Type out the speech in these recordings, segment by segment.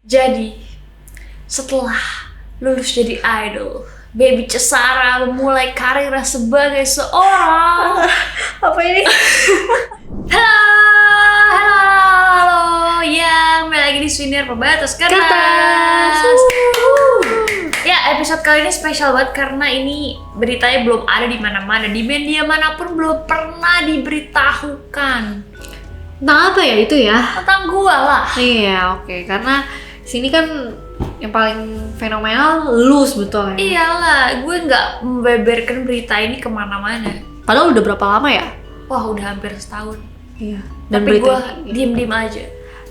Jadi, setelah lulus jadi idol, Baby Cesara memulai karirnya sebagai seorang Apa ini? halo, yang kembali lagi di Swiner Pembatas Kertas. Ya, episode kali ini spesial banget karena ini beritanya belum ada di mana-mana, di media manapun belum pernah diberitahukan. Tentang apa ya itu ya? Tentang gua lah. Iya, oke. Karena sini kan yang paling fenomenal lu sebetulnya. Iyalah, gue nggak membeberkan berita ini kemana-mana. Padahal udah berapa lama ya? Wah, udah hampir setahun. Iya. Tapi gue diem-diem aja.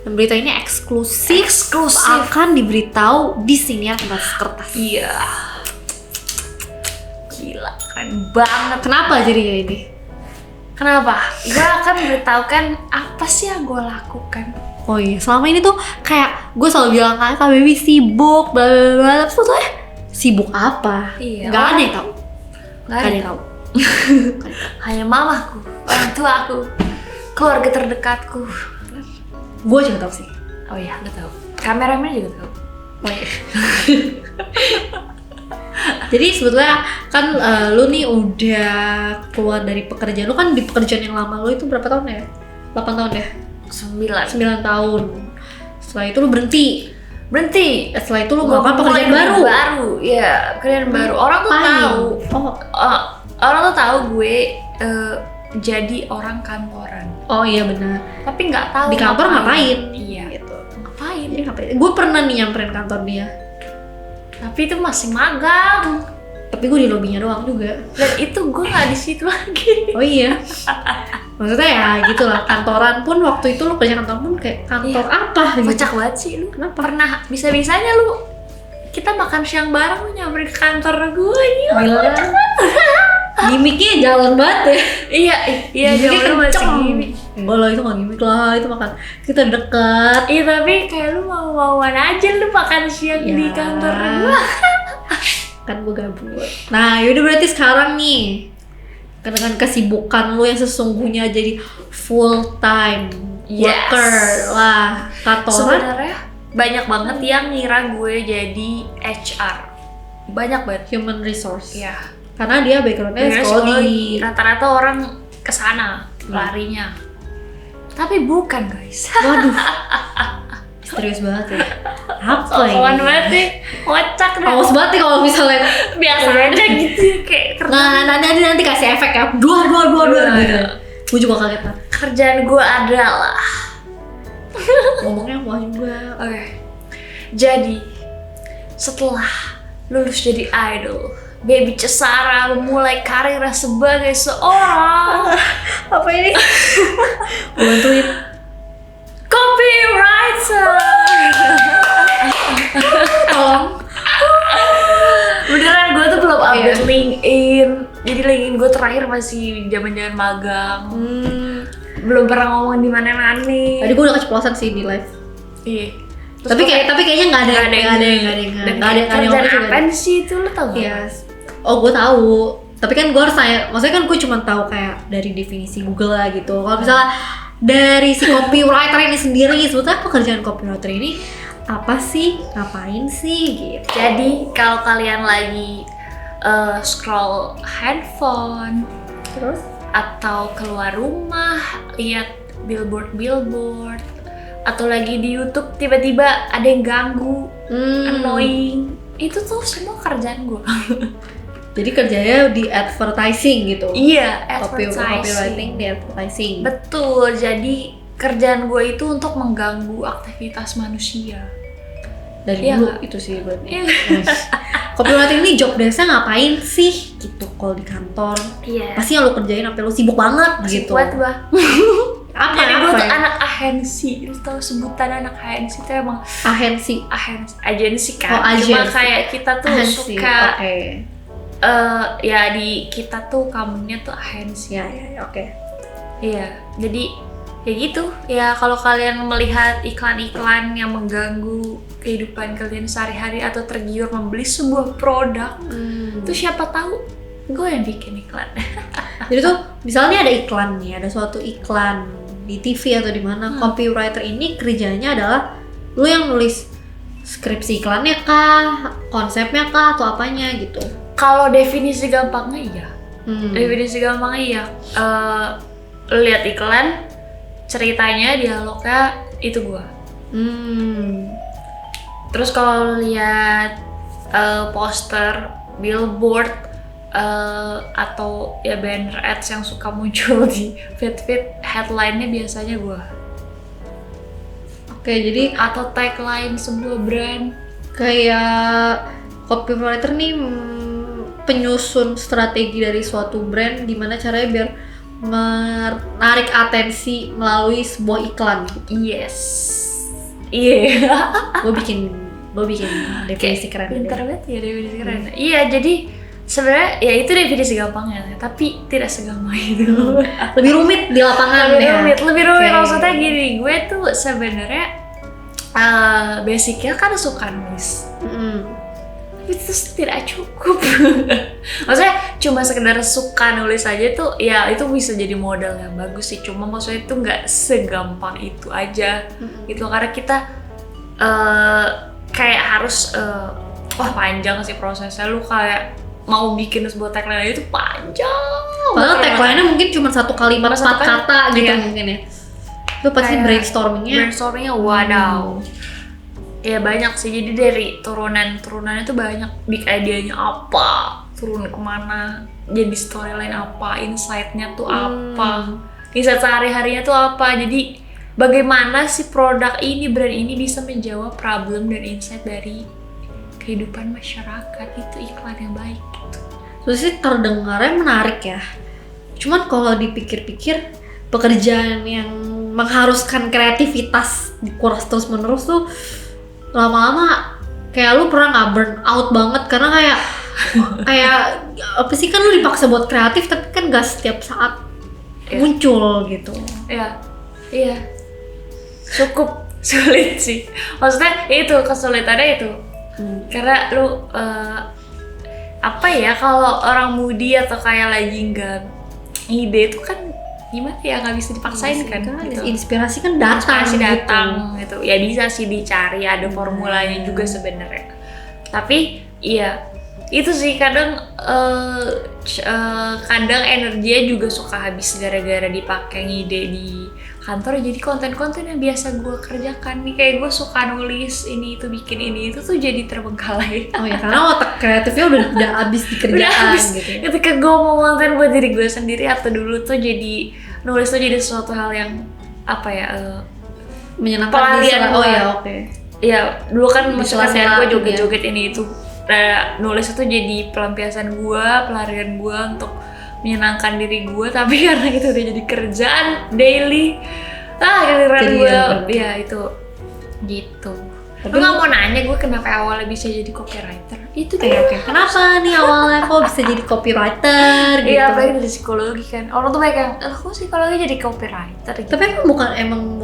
Dan berita ini eksklusif akan diberitahu di sini Pembatas Kertas. Iya. Gila, keren banget. Kenapa jadinya ini? Kenapa? Gue akan memberitahukan apa sih yang gue lakukan. Oh iya, selama ini tuh kayak gue selalu bilang kan Kak Baby sibuk, bla bla bla. Tapi sebetulnya sibuk apa? Iya. Gak ada yang tahu. Gak ada yang tahu. Hanya mamaku, orang tuaku, keluarga terdekatku. Gue juga tahu sih. Oh iya, lu tahu. Kameramen juga tahu. Oh iya. Jadi sebetulnya kan lu nih udah keluar dari pekerjaan. Lu kan di pekerjaan yang lama lu itu berapa tahun ya? 8 tahun ya? 9 tahun. Setelah itu lu berhenti. Setelah itu lu melakukan pekerjaan baru. Iya, pekerjaan baru. Orang tuh tahu. Orang tuh tahu gue jadi orang kantoran. Oh iya benar. Tapi nggak tahu di kantor ngapain. Iya. Gitu. Ngapain? Dia ngapain? Gue pernah nih nyamperin kantor dia. Tapi itu masih magang. Tapi gue di lobinya doang juga. Dan itu gue nggak di situ lagi. Oh iya. Maksudnya ya gitulah, kantoran pun waktu itu lu kerja kantor pun kayak kantor apa gitu. Kocak banget sih lu. Kenapa? Pernah bisa-bisanya lu kita makan siang bareng lu nyamperin ke kantor gue. Gila. Gimiknya jalan banget ya. Iya jalan masih gimik. Enggak lah, itu gak gimik lah, itu makan kita dekat. Iya tapi kayak lu mau-mauan aja lu makan siang Ya. di kantor gue. Kan gue gabut. Nah yaudah berarti sekarang nih dengan kesibukan lu yang sesungguhnya jadi full time worker lah kantoran. Sebenarnya banyak banget yang ngira gue jadi HR. Banyak banget. Human resource. Iya. Karena dia backgroundnya sekolah di rata-rata orang kesana larinya. Tapi bukan guys. Waduh. Serius banget ya. Apa ya? Sosokan banget sih. Kocak deh. Awas banget nih kalau misalnya Biasa aja gitu kayak Nah, nanti kasih efek ya. Dua gitu. Gue juga kaget lah. Kerjaan gue adalah Ngomongnya wah juga. Oke. Jadi setelah lulus jadi idol, Baby Cesara memulai karirnya sebagai seorang Apa ini? Gue bantuin. copywriter. Tolong. Beneran gue tuh belum update LinkedIn. Jadi LinkedIn gue terakhir masih zaman-zaman magang. Belum pernah ngomong di mana-mana. Tadi gue udah keceplosan sih di live. Iya. Tapi kayaknya nggak ada yang kerjaan apa sih itu lo tau gak? Yes. Oh gue tahu. Tapi kan gue harus tanya. Maksudnya kan gue cuma tahu kayak dari definisi Google lah gitu. Kalau misalnya dari si copywriter ini sendiri, sebetulnya pekerjaan copywriter ini apa sih? Ngapain sih gitu? Jadi kalau kalian lagi scroll handphone Terus? atau keluar rumah lihat billboard atau lagi di YouTube tiba-tiba ada yang ganggu, annoying, itu tuh semua kerjaan gue. Jadi kerjanya di advertising gitu. Iya, Copywriting di advertising. Betul. Jadi kerjaan gue itu untuk mengganggu aktivitas manusia. Dari Iya dulu gak? itu sih berarti. Iya. Copywriting ini job desk-nya ngapain sih gitu kalau di kantor? Iya. Pasti yang lu kerjain sampai lu sibuk banget gitu. Kuat gue. Apa? Jadi gue tuh ya? anak agensi. Lu tau sebutan anak agensi itu emang agensi kan. Oh, agensi. Cuma kayak kita tuh Agensi. suka Oke. ya di kita tuh kamunya tuh agensi. Ya, oke. Iya. Jadi ya gitu. Ya kalau kalian melihat iklan-iklan yang mengganggu kehidupan kalian sehari-hari atau tergiur membeli sebuah produk, tuh siapa tahu gue yang bikin iklan. Jadi tuh misalnya ada iklan nih, ada suatu iklan di TV atau di mana, copywriter ini kerjanya adalah lu yang nulis skripsi iklannya kah, konsepnya kah, atau apanya gitu? Kalau definisi gampangnya iya. Definisi gampangnya iya. Lihat iklan, ceritanya, dialognya itu gua. Terus kalau lihat poster, billboard, atau ya banner ads yang suka muncul di feed headline-nya biasanya gua. Oke, jadi Atau tagline sebuah brand. kayak copywriter nih penyusun strategi dari suatu brand, gimana caranya biar menarik atensi melalui sebuah iklan gitu. Yes. Iya. Gue bikin definisi keren. Pintar banget ya definisi keren. Iya, jadi sebenarnya ya itu definisi gampangnya, tapi tidak segampang itu. Lebih rumit di lapangan Lebih rumit. Okay. Maksudnya gini, gue tuh sebenarnya basicnya kan suka nulis. Tapi itu tidak cukup. Maksudnya cuma sekedar suka nulis aja tuh ya itu bisa jadi modal yang bagus sih, cuma maksudnya itu nggak segampang itu aja gitu, karena kita kayak harus wah panjang sih prosesnya. Lu kayak mau bikin sebuah tagline itu panjang, padahal tagline-nya mungkin cuma satu kalimat, 4 kata gitu iya. Mungkin ya itu pasti brainstormingnya wadaw. Ya banyak sih, jadi dari turunannya tuh banyak. Big idea-nya apa, turun kemana, jadi storyline apa, insight-nya tuh apa, insight sehari-harinya tuh apa. Jadi bagaimana si produk ini, brand ini bisa menjawab problem dan insight dari kehidupan masyarakat. Itu iklan yang baik gitu. Terus sih terdengarnya menarik ya, cuman kalau dipikir-pikir pekerjaan yang mengharuskan kreativitas dikuras terus menerus tuh lama-lama kayak lu pernah nggak burn out banget, karena kayak apa sih, kan lu dipaksa buat kreatif tapi kan gak setiap saat muncul gitu. Iya cukup sulit sih, maksudnya itu kesulitannya itu karena lu apa ya, kalau orang mudi atau kayak lagi nggak ide itu kan gimana ya, nggak bisa dipaksain kan gitu. Inspirasi kan datang gitu. Ya bisa sih dicari, ada formulanya juga sebenarnya. Tapi iya itu sih kadang kadang energinya juga suka habis gara-gara dipakai ngide di kantor. Jadi konten-konten yang biasa gue kerjakan nih, kayak gue suka nulis ini itu, bikin ini itu tuh jadi terbengkalai. Oh ya, karena otak kreatifnya udah habis di kerjaan gitu ya. Ketika gue mau konten buat diri gue sendiri, atau dulu tuh jadi nulis tuh jadi sesuatu hal yang apa ya, menyenangkan pelarian gue. Oh ya, oke. Ya dulu kan misalnya gue gitu joget-joget ini itu, nulis itu jadi pelampiasan gue, pelarian gue untuk menyenangkan diri gue. Tapi karena itu udah jadi kerjaan daily, giliran gue ya itu gitu. Lu nggak mau nanya gue kenapa awalnya bisa jadi copywriter? Itu Oke. Kenapa nih awalnya kok bisa jadi copywriter gitu? Iya, apalagi dari psikologi kan. Orang tuh banyak yang, kok psikologi jadi copywriter gitu. Tapi emang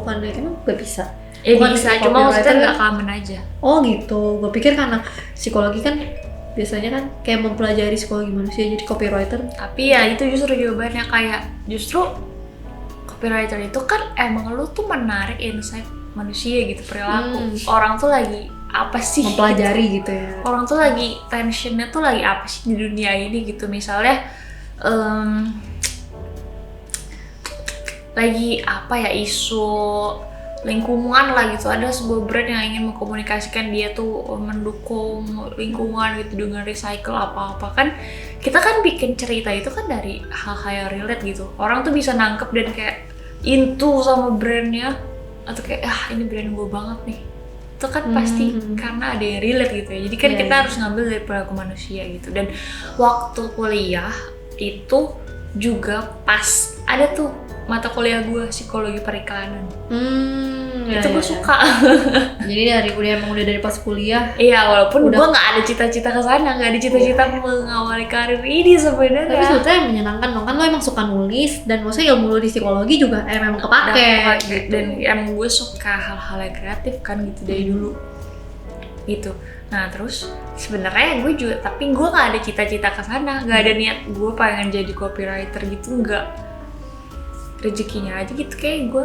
gak bisa. Ya bukan bisa, cuma maksudnya nggak common aja. Oh gitu, gue pikir karena psikologi kan biasanya kan kayak mempelajari psikologi manusia, jadi copywriter. Tapi ya itu justru jawabannya, kayak justru copywriter itu kan emang lu tuh menarik insight manusia gitu, perilaku. Orang tuh lagi apa sih? Mempelajari gitu ya. Orang tuh lagi tensionnya tuh lagi apa sih di dunia ini gitu. Misalnya lagi apa ya, isu lingkungan lah gitu, ada sebuah brand yang ingin mengkomunikasikan dia tuh mendukung lingkungan gitu dengan recycle apa-apa. Kan kita kan bikin cerita itu kan dari hal-hal yang relate gitu, orang tuh bisa nangkep dan kayak into sama brandnya, atau kayak ini brand gue banget nih. Itu kan pasti karena ada yang relate gitu ya. Jadi kan kita harus ngambil dari perilaku manusia gitu. Dan waktu kuliah itu juga pas ada tuh mata kuliah gue psikologi periklanan. Itu gue suka. Jadi emang udah dari pas kuliah. Iya, walaupun gue nggak ada cita-cita ke sana, nggak ada cita-cita mengawali karir ini sebenarnya. Tapi sebetulnya menyenangkan dong, kan lo emang suka nulis dan maksudnya ilmu lo di psikologi juga memang kepake gitu. Dan emang gue suka hal-hal yang kreatif kan gitu dari dulu gitu. Nah terus sebenarnya gue juga, tapi gue nggak ada cita-cita ke sana, nggak ada niat gue pengen jadi copywriter gitu, nggak. Rezekinya aja gitu, kayak gue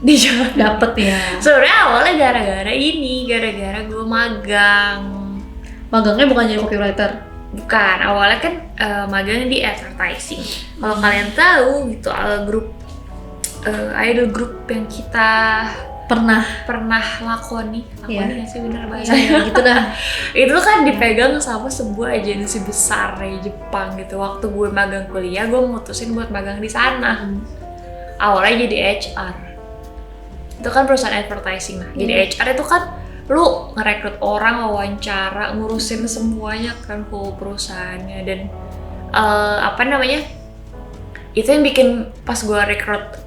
di jalan. Dapet ya. Sebenarnya awalnya gara-gara gue magang. Magangnya bukan jadi copywriter. Bukan, awalnya kan magangnya di advertising. Kalau kalian tahu gitu, idol group yang kita pernah lakoni nggak sih bener bahasanya gitu dah. Itu kan dipegang sama sebuah agensi besar di Jepang gitu. Waktu gue magang kuliah, gue mutusin buat magang di sana. Awalnya jadi HR. Itu kan perusahaan advertising lah. Jadi HR itu kan lu ngerekrut orang, wawancara, ngurusin semuanya kan full perusahaannya. Dan itu yang bikin pas gue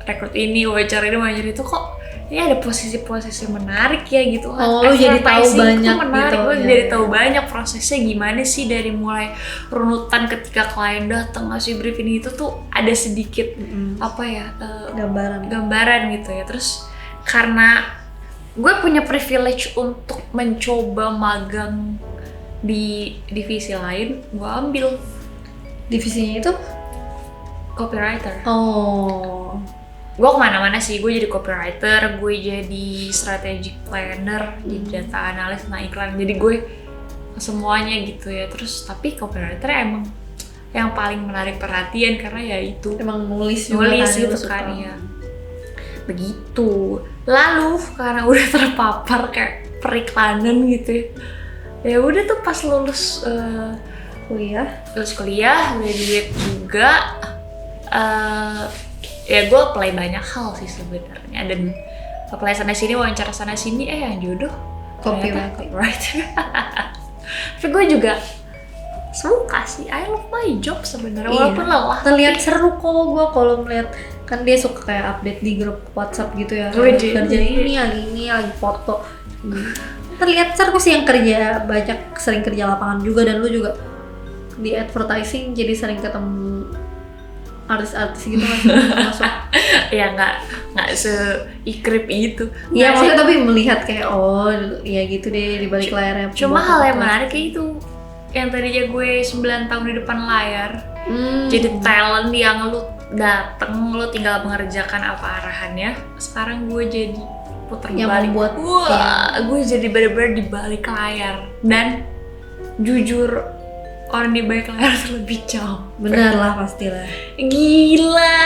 rekrut ini, wawancara itu kok ini ada posisi-posisi menarik ya gitu. Lu jadi tahu banyak menarik gitu. Gue jadi tahu banyak prosesnya gimana sih, dari mulai runutan ketika klien datang ngasih brief ini itu tuh ada sedikit gambaran gitu ya. Terus karena gue punya privilege untuk mencoba magang di divisi lain, gue ambil. Divisinya itu copywriter. Oh. Gue kemana-mana sih, gue jadi copywriter, gue jadi strategic planner, jadi data analis, iklan. Jadi gue semuanya gitu ya. Terus tapi copywriter emang yang paling menarik perhatian karena ya itu emang nulis gitu kan ya. Begitu. Lalu karena udah terpapar kayak periklanan gitu ya udah tuh pas lulus kuliah, graduate juga, ya gue apply banyak hal sih sebenarnya, dan apply sana sini, wawancara sana sini, yang jodoh copywriter. Tapi gue juga suka sih, I love my job sebenarnya, walaupun lelah. Terlihat seru kok gue kalau melihat, kan dia suka kayak update di grup WhatsApp gitu ya, kerja ini lagi foto. Terlihat seru sih, yang kerja banyak, sering kerja lapangan juga, dan lu juga di advertising jadi sering ketemu artis-artis gitu masuk. Ya nggak se-ikrip itu. Iya maksudnya, tapi melihat kayak ya gitu deh di balik layarnya. Cuma hal yang menarik kayak itu, yang tadinya gue 9 tahun di depan layar, jadi talent yang lu dateng, lu tinggal mengerjakan apa arahannya. Sekarang gue jadi puter balik. Gue jadi bener-bener di balik layar, dan jujur orang di balik layar tuh lebih capek. Bener lah, pastilah. Gila,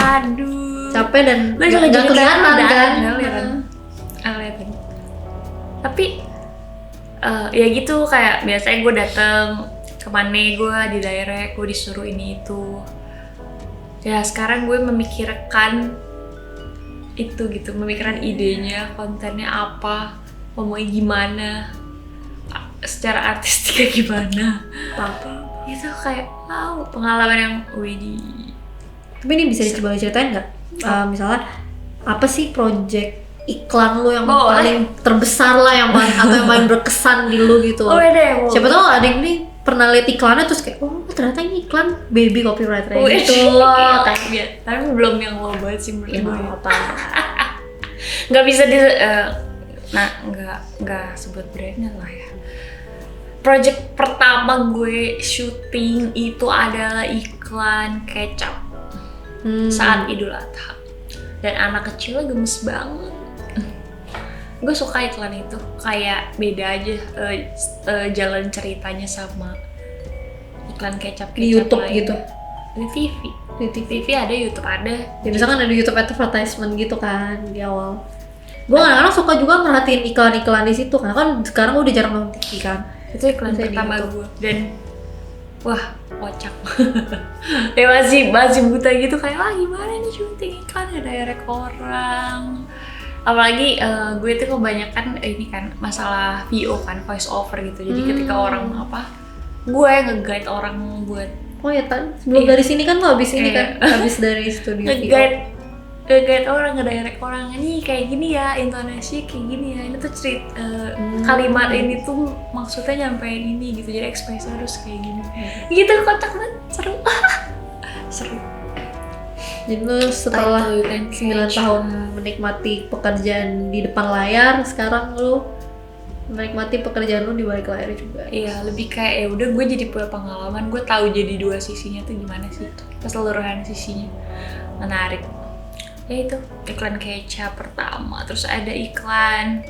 aduh. Capek dan gak kelihatan kan? Kelihatan. Tapi ya gitu, kayak biasanya gue dateng kemana gue di daerah, gue disuruh ini itu. Ya sekarang gue memikirkan itu gitu, memikirkan idenya, kontennya apa, ngomongnya gimana, secara artistiknya gimana, apa itu kayak pengalaman yang widih. Tapi ini bisa dicoba ceritain nggak? Misalnya apa sih project iklan lo yang paling terbesar lah, yang atau yang paling berkesan di lo gitu? Siapa tahu ada yang nih pernah lihat iklannya terus kayak ternyata ini iklan baby copywriter gitu. Tapi belum yang wow banget sih menurut gue. Nggak bisa nggak sebut brandnya lah ya. Project pertama gue syuting itu adalah iklan kecap saat Idul Adha, dan anak kecilnya gemes banget. Gue suka iklan itu, kayak beda aja jalan ceritanya sama iklan kecap di YouTube lain. Gitu. Di TV ada, YouTube ada. Ya misalkan ada YouTube advertisement gitu kan di awal. Gue kadang-kadang suka juga merhatiin iklan-iklan di situ, karena kan sekarang udah jarang nonton TV kan. Itu iklan pertama gue, dan wah kocak. Ya masih buta gitu, kayak gimana nih syuting iklan, ada direct orang. Apalagi gue tuh kebanyakan ini kan masalah VO kan, voice over gitu. Jadi ketika orang gue nge-guide orang buat sebelum dari sini kan lo habis ini kan, habis dari studio nge-guide orang, nge-direct orang, ini kayak gini ya, intonasi kayak gini ya, ini tuh kalimat ini tuh maksudnya nyampein ini gitu, jadi ekspresi harus kayak gini. Gitu, kocak banget, seru. Jadi lu setelah 9 tahun menikmati pekerjaan di depan layar, sekarang lu menikmati pekerjaan lu di balik layar juga. Iya, lebih kayak udah gue jadi punya pengalaman, gue tahu jadi dua sisinya tuh gimana sih, keseluruhan sisinya. Menarik. Ya itu iklan kecap pertama, terus ada iklan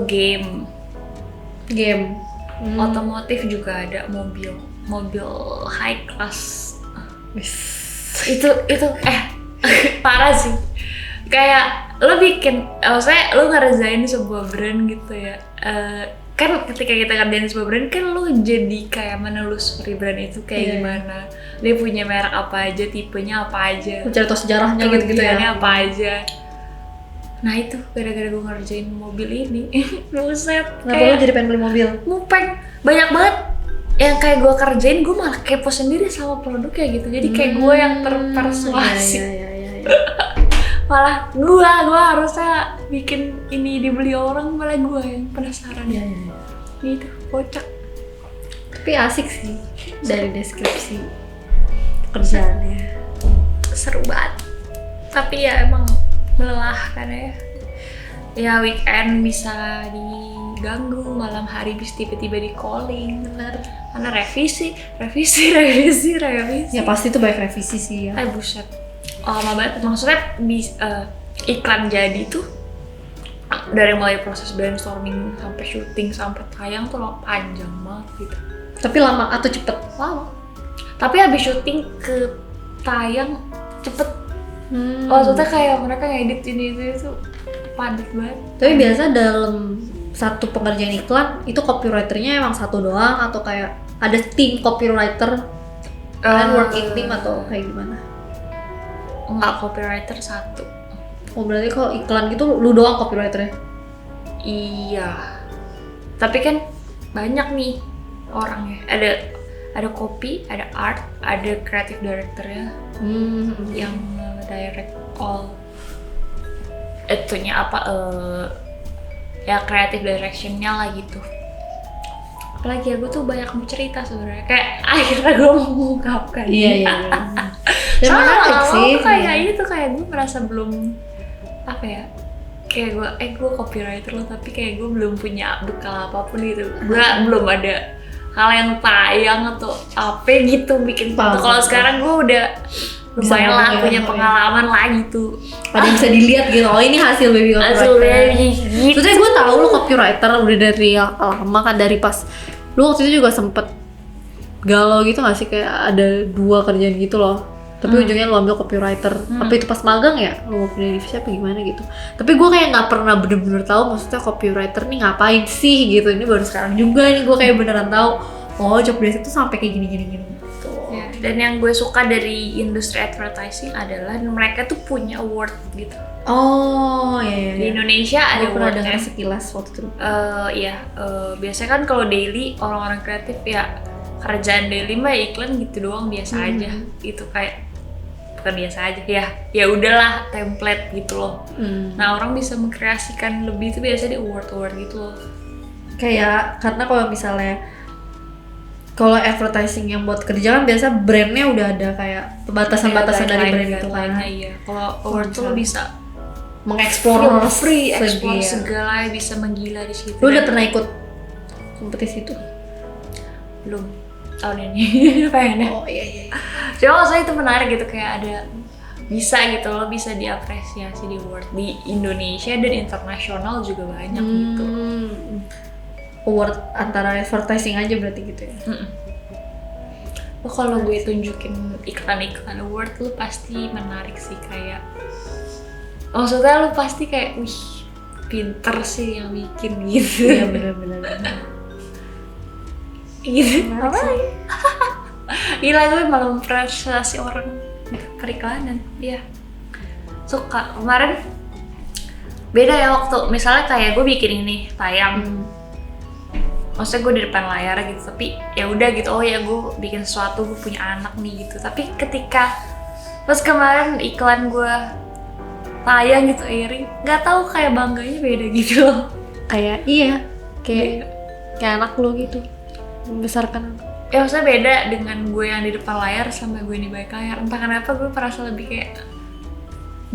game otomotif juga ada, mobil high class. itu parah sih, kayak lo bikin, maksudnya lo ngerjain sebuah brand gitu ya. Kan ketika kita ngerjain sebuah brand kan lo jadi kayak menelusuri brand itu kayak gimana, dia punya merek apa aja, tipenya apa aja, cari tahu sejarahnya gitu ya, apa aja. Nah itu gara-gara gue ngerjain mobil ini buset, kenapa lo jadi pengen beli mobil? Mupeng banyak banget yang kayak gue kerjain, gue malah kepo sendiri sama produk kayak gitu, jadi kayak gue yang terpersuasi. Malah gue harusnya bikin ini dibeli orang, malah gue yang penasaran. Gitu, kocak. Tapi asik sih dari deskripsi pekerjaannya, seru banget. Tapi ya emang melelahkan ya. Ya weekend bisa diganggu, malam hari bisa tiba-tiba di calling. benar. Karena revisi. Ya pasti tuh banyak revisi sih ya. Buset. Lama banget. Maksudnya iklan jadi tuh dari mulai proses brainstorming sampai syuting sampai tayang tuh panjang banget gitu. Tapi lama atau cepet? Lama. Tapi habis syuting ke tayang cepet. Maksudnya kayak mereka ngedit ini itu padat banget. Tapi biasa dalam satu pengerjaan iklan itu copywriternya emang satu doang atau kayak ada tim copywriter? Kalian working team atau kayak gimana? Enggak, copywriter satu. Oh berarti kalau iklan gitu lu doang copywriternya? Iya. Tapi kan banyak nih orangnya. Ada copy, ada art, ada creative director-nya yang direct all itunya ya creative direction-nya lah gitu. Apalagi ya gue tuh banyak mau cerita sebenarnya, kayak akhirnya gue mau mengungkapkan. Iya. Dan menarik sih. Kayak itu kayak gue merasa belum apa ya, kayak gue copywriter loh, tapi kayak gue belum punya bekal apapun gitu. Gue belum ada hal yang tayang atau apa gitu bikin foto. Kalau sekarang gue udah lumayan lah punya pengalaman lah gitu. Ada yang bisa dilihat gitu. Oh ini hasil baby copywriter. Gitu. Terus gue tahu lu copywriter udah dari lama kan, dari pas lu waktu itu juga sempet galau gitu nggak sih, kayak ada 2 kerjaan gitu loh. Tapi ujungnya lu ambil copywriter. Apa itu pas magang ya? Lu mau pindah divisi apa gimana gitu. Tapi gue kayak nggak pernah bener-bener tahu maksudnya copywriter nih ngapain sih gitu. Ini baru sekarang juga nih gue kayak beneran tahu. Oh job desk itu sampai kayak gini gitu. Ya, dan yang gue suka dari industri advertising adalah mereka tuh punya award gitu. Oh iya. Di Indonesia ada pernah award dengar sekilas waktu itu. Biasanya kan kalau daily orang-orang kreatif ya kerjaan daily mah iklan gitu doang biasa aja. Itu kayak bukan biasa aja ya udahlah template gitu loh. Nah orang bisa mengkreasikan lebih itu biasanya di award gitu loh. Kayak karena kalau misalnya kalau advertising yang buat kerja kan biasa brandnya udah ada kayak batasan-batasan dari brand gitu kan. Iya. Kalau award tuh lo bisa mengeksplor free explore segala, bisa menggila di situ. Lu udah pernah ikut kompetisi itu? Belum, tahun ini pengen. Oh iya. Cuma maksudnya itu menarik gitu, kayak ada bisa gitu, lo bisa diapresiasi di award di Indonesia dan internasional juga banyak gitu. Award antara advertising aja berarti gitu ya? Lo kalau gue tunjukin iklan-iklan award lo pasti menarik sih, kayak maksudnya lo pasti kayak wih pinter sih yang bikin gitu. Iya bener-bener gitu. Apa lagi? Gila gue malah memprestasi orang periklanan. Iya suka. Kemarin beda ya waktu misalnya kayak gue bikin ini tayang, maksudnya gue di depan layar gitu, tapi ya udah gitu, oh ya gue bikin sesuatu, gue punya anak nih gitu. Tapi ketika pas kemarin iklan gue tayang gitu airing, nggak tahu kayak bangganya beda gitu loh. Kayak kayak anak lo gitu, membesarkan anak. Ya maksudnya beda dengan gue yang di depan layar sama gue di balik layar. Entah kenapa gue merasa lebih kayak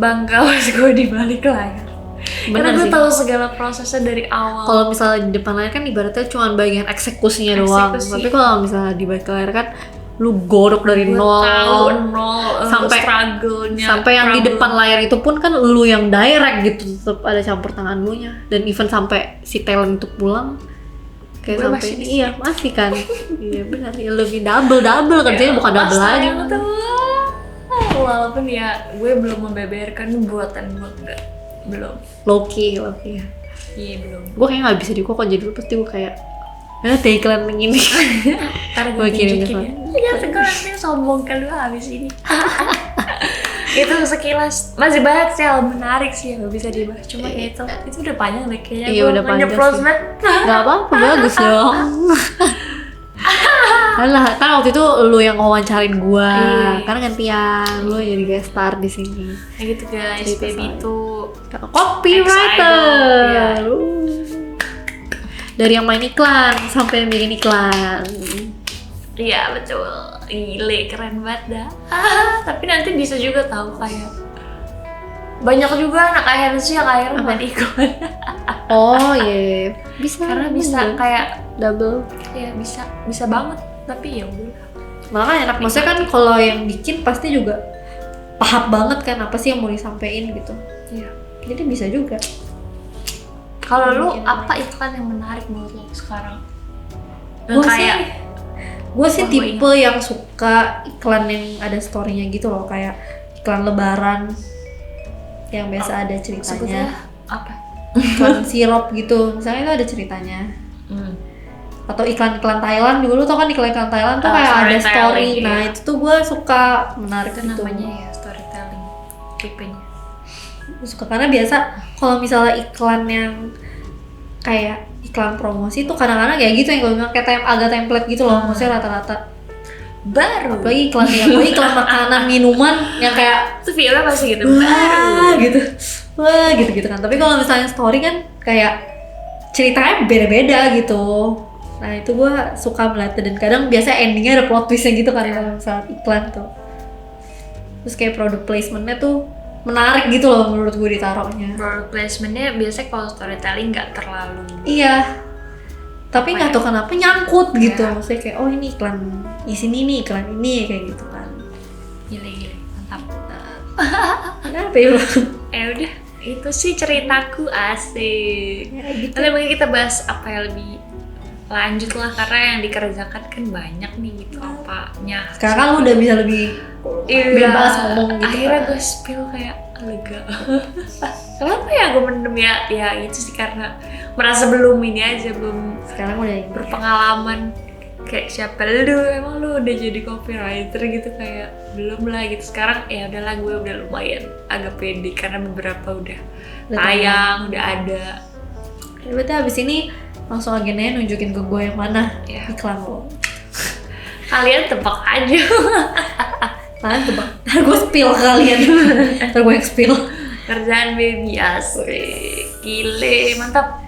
bangga pas gue di balik layar. Karena gue tahu segala prosesnya dari awal. Kalau misalnya di depan layar kan ibaratnya cuma bagian eksekusinya doang. Tapi kalau misalnya di balik layar kan lu godok dari Gue nol. tahu nol Sampai- struggle-nya. Sampai yang di problem. depan layar itu pun kan lu yang direct gitu, tetap ada campur tangan lu nya. Dan even sampai si talent untuk pulang kayak Gue sampai masih di iya masih kan. Iya benar, ya lebih double kerjanya, bukan double lagi. Sayang tuh. Walaupun ya gue belum membeberkan buatan gue enggak. Belum. Loki. Iya belum. Gue kayak nggak bisa di kok, jadi dulu pasti gue kayak iklan yang ini. Ntar Gue gue kirim ke tunjukin ya. Ya sekarang nanti sombong kan lu habis ini. Itu sekilas masih banyak sih hal menarik sih yang gak bisa dibahas. Cuma ya itu udah panjang deh kayaknya. Iya, udah panjang nyeplos sih. banget. Gak apa-apa, bagus dong. Alah, kan waktu itu lu yang wawancarin gua, Iya. karena gantian lu jadi guest star di sini. Kayak gitu guys, Cerita baby soal- itu Copywriter. Iya. Dari yang main iklan sampai yang bikin iklan. iya betul. Gile, keren banget dah. Tapi nanti bisa juga tahu kayak banyak juga anak agensi yang akhirnya main iklan. Oh iya, bisa. Karena bisa kayak double. ya bisa banget. Tapi ya udah. Malah kan enak, maksudnya kan kalau yang bikin pasti juga paham banget kan apa sih yang mau disampaikan gitu. Iya. Jadi bisa juga. Kalau lu Mungkin apa iklan yang menarik menurut lo sekarang? Gue Kayak gue sih Wah, gue tipe yang suka iklan yang ada story-nya gitu loh, kayak iklan lebaran yang biasa ada sebetulnya ceritanya, apa? iklan sirup gitu, misalnya itu ada ceritanya. Atau iklan-iklan Thailand juga, lu tau kan iklan-iklan Thailand tuh kayak ada story. storytelling, Nah iya. itu tuh gue suka, menarik Itu gitu. namanya ya storytelling tipenya. Gue suka karena biasa kalau misalnya iklan yang kayak iklan promosi tuh kadang-kadang kayak gitu yang gue bilang kayak agak template gitu loh, maksudnya rata-rata. Baru. Apalagi iklan makanan minuman yang kayak Itu filmnya pasti gitu. wah gitu kan. Tapi kalau misalnya story kan kayak ceritanya beda-beda gitu. Nah itu gue suka melihatnya, dan kadang biasa endingnya ada plot twistnya gitu kan kalau misalnya iklan tuh. Terus kayak product placementnya tuh menarik gitu loh menurut gue ditaruhnya. Product placementnya biasanya kalau storytelling nggak terlalu. Iya. Tapi nggak Apa tahu kenapa nyangkut gitu. Iya. Maksudnya kayak oh ini iklan di sini nih, iklan ini kayak gitu kan. Gile mantap. Kenapa ya? Udah itu sih ceritaku asik. Ya, gitu. Nanti mungkin kita bahas apa yang lebih lanjut lah, karena yang dikerjakan kan banyak nih gitu apanya. Sekarang kan lu udah bisa lebih bebas ngomong gitu. Akhirnya kan. gue spill kayak lega. Kenapa ya gue mendem ya? Ya itu sih karena merasa belum ini aja, belum Sekarang udah berpengalaman. Kayak siapa lu? Emang lu udah jadi copywriter gitu? Kayak belum lah gitu. Sekarang ya udahlah, gue udah lumayan agak pede karena beberapa udah tayang, udah ada. Ya, berarti abis ini langsung agennya nunjukin ke gue yang mana Ya. iklan lo. Kalian tebak aja. Kalian tebak. Ntar gue spill ke kalian. Ntar gue yang spill. Kerjaan baby asik. Gile, mantap.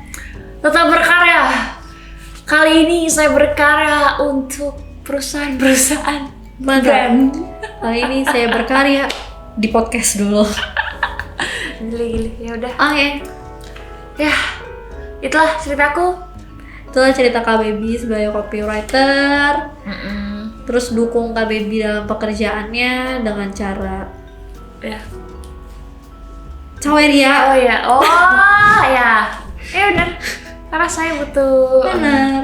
Tetap berkarya. Kali ini saya berkarya untuk perusahaan-perusahaan Mantap. brand. Kali ini saya berkarya di podcast dulu. Gile. Ya udah. Oke. Ya, itulah ceritaku. Itulah cerita Kak Baby sebagai copywriter. Terus dukung Kak Baby dalam pekerjaannya dengan cara Ya. caweria. Oh ya. Oh ya. Ya benar. Karena saya butuh. Benar.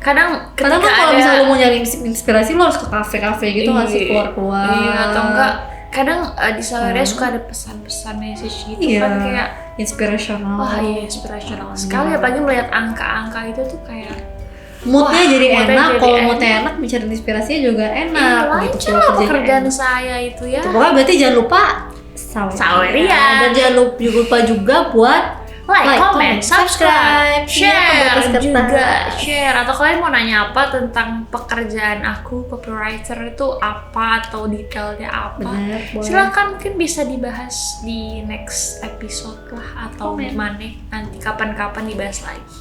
Kadang Kadang ketika kan kalau ada misalnya lu mau nyari inspirasi, lu harus ke kafe-kafe gitu nggak sih, keluar-keluar. Iya, atau enggak kadang di Saweria suka ada pesan-pesan message gitu Iya. kan kayak Inspirational. wah iya inspirational sekali, apalagi melihat angka-angka itu tuh kayak Moodnya wah, jadi moodnya enak, jadi kalau enak. moodnya enak mencari inspirasinya juga enak iya, gitu. lancar lah kalau kerjanya pekerjaan enak. saya itu ya. Pokoknya berarti jangan lupa Saweria. Dan jangan lupa juga buat Like, comment, subscribe, share Pembatas juga, kertas. share. Atau kalian mau nanya apa tentang pekerjaan aku, copywriter itu apa atau detailnya apa? Bener, boleh. Silakan, mungkin bisa dibahas di next episode lah atau Komen. gimana nanti kapan-kapan dibahas lagi.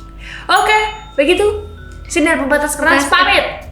Oke, begitu. Sinar Pembatas Kertas pamit.